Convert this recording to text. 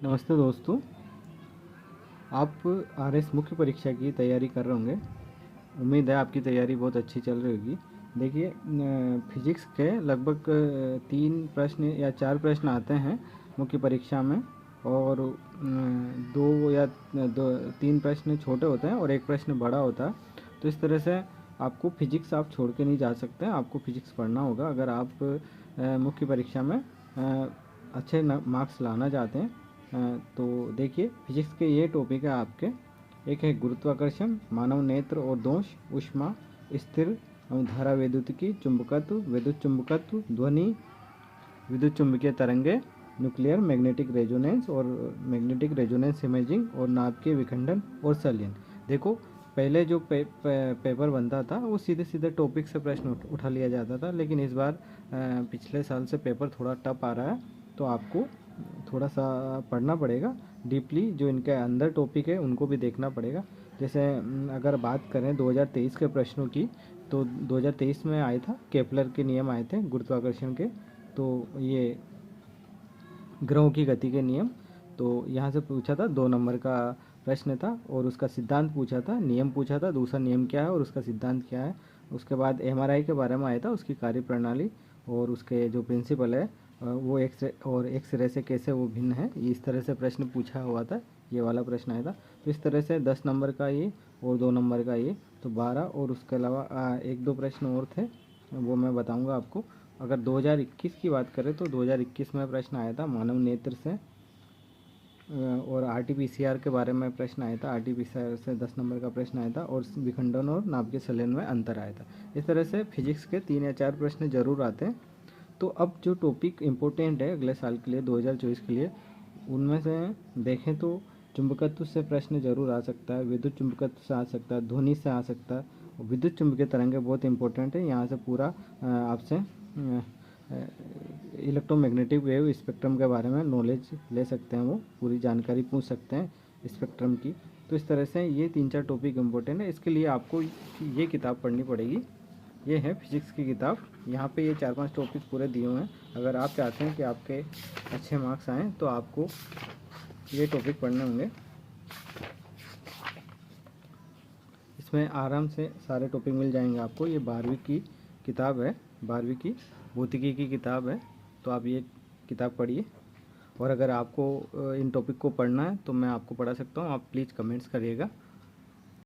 नमस्ते दोस्तों। आप आरएस मुख्य परीक्षा की तैयारी कर रहे होंगे। उम्मीद है आपकी तैयारी बहुत अच्छी चल रही होगी। देखिए, फिजिक्स के लगभग 3 प्रश्न या 4 प्रश्न आते हैं मुख्य परीक्षा में, और दो या दो 3 प्रश्न छोटे होते हैं और एक प्रश्न बड़ा होता है। तो इस तरह से आपको फिजिक्स आप छोड़ के नहीं जा सकते, आपको फिजिक्स पढ़ना होगा अगर आप मुख्य परीक्षा में अच्छे मार्क्स लाना चाहते हैं। तो देखिए, फिजिक्स के ये टॉपिक है आपके। एक है गुरुत्वाकर्षण, मानव नेत्र और दोष, ऊष्मा, स्थिर धारा वैद्युतिकी, चुंबकत्व, विद्युत चुंबकत्व, ध्वनि, विद्युत चुंबकीय तरंगे, न्यूक्लियर मैग्नेटिक रेजोनेंस और मैग्नेटिक रेजोनेंस इमेजिंग, और नाभिकीय विखंडन और संलयन। देखो, पहले जो पेपर बनता था वो सीधे सीधे टॉपिक से प्रश्न उठा लिया जाता था, लेकिन इस बार पिछले साल से पेपर थोड़ा टफ आ रहा है, तो आपको थोड़ा सा पढ़ना पड़ेगा डीपली। जो इनके अंदर टॉपिक है उनको भी देखना पड़ेगा। जैसे अगर बात करें 2023 के प्रश्नों की, तो 2023 में आया था, केपलर के नियम आए थे गुरुत्वाकर्षण के। तो ये ग्रहों की गति के नियम, तो यहाँ से पूछा था, 2 नंबर का प्रश्न था, और उसका सिद्धांत पूछा था, नियम पूछा था, दूसरा नियम क्या है और उसका सिद्धांत क्या है। उसके बाद एमआरआई के बारे में आया था, उसकी कार्यप्रणाली और उसके जो प्रिंसिपल है वो एक्सरे और एक्सरे से कैसे वो भिन्न है, इस तरह से प्रश्न पूछा हुआ था। ये वाला प्रश्न आया था। तो इस तरह से 10 नंबर का ये और 2 नंबर का ये, तो 12, और उसके अलावा 1-2 प्रश्न और थे, वो मैं बताऊंगा आपको। अगर 2021 की बात करें तो 2021 में प्रश्न आया था मानव नेत्र से, और आरटीपीसीआर के बारे में प्रश्न आया था। आरटीपीसीआर से 10 नंबर का प्रश्न आया था, और विखंडन और नाभिकीय संलयन में अंतर आया था। इस तरह से फिजिक्स के 3 या 4 प्रश्न जरूर आते हैं। तो अब जो टॉपिक इम्पोर्टेंट है अगले साल के लिए, 2024 के लिए, उनमें से देखें तो चुंबकत्व से प्रश्न जरूर आ सकता है, विद्युत चुंबकत्व से आ सकता है, ध्वनि से आ सकता है, और विद्युत चुंबकीय तरंगें बहुत इंपॉर्टेंट है। यहाँ से पूरा आपसे इलेक्ट्रोमैग्नेटिक वेव स्पेक्ट्रम के बारे में नॉलेज ले सकते हैं, वो पूरी जानकारी पूछ सकते हैं स्पेक्ट्रम की। तो इस तरह से ये 3-4 टॉपिक इम्पोर्टेंट है। इसके लिए आपको ये किताब पढ़नी पड़ेगी। ये है फिजिक्स की किताब। यहाँ पे ये 4-5 टॉपिक पूरे दिए हुए हैं। अगर आप चाहते हैं कि आपके अच्छे मार्क्स आएँ तो आपको ये टॉपिक पढ़ने होंगे। इसमें आराम से सारे टॉपिक मिल जाएंगे आपको। ये 12वीं की किताब है, 12वीं की भौतिकी की किताब है। तो आप ये किताब पढ़िए, और अगर आपको इन टॉपिक को पढ़ना है तो मैं आपको पढ़ा सकता हूँ। आप प्लीज़ कमेंट्स करिएगा।